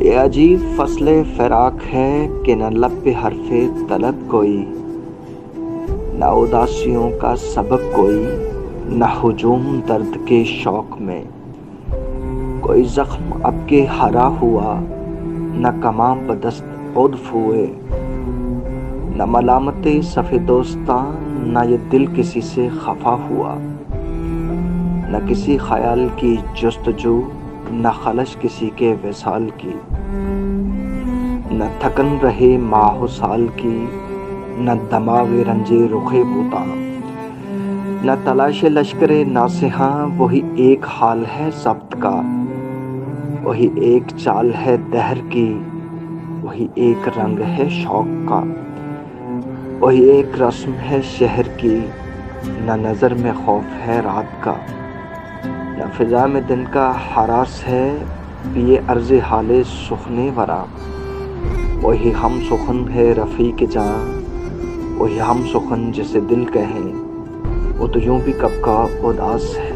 یہ عجیب فصل فراق ہے کہ نہ لب پہ حرف طلب کوئی، نہ اداسیوں کا سبب کوئی، نہ ہجوم درد کے شوق میں، کوئی زخم اب کے ہرا ہوا، نہ کماں بدست عدف ہوئے، نہ ملامت صف دوستاں، نہ یہ دل کسی سے خفا ہوا، نہ کسی خیال کی جستجو، نہ خلش کسی کے وصال کی، نہ تھکن رہے ماہ و سال کی، نہ دماغ رنج رخ بوتا، نہ تلاش لشکر ناصحاں، وہی ایک حال ہے ضبط کا، وہی ایک چال ہے دہر کی، وہی ایک رنگ ہے شوق کا، وہی ایک رسم ہے شہر کی، نہ نظر میں خوف ہے رات کا، نہ فضا میں دن کا ہراس ہے، پیے عرض حال سخن ورا، وہی ہم سخن ہے رفیق جاں، وہی ہم سخن جسے دل کہیں، وہ تو یوں بھی کب کا اداس ہے۔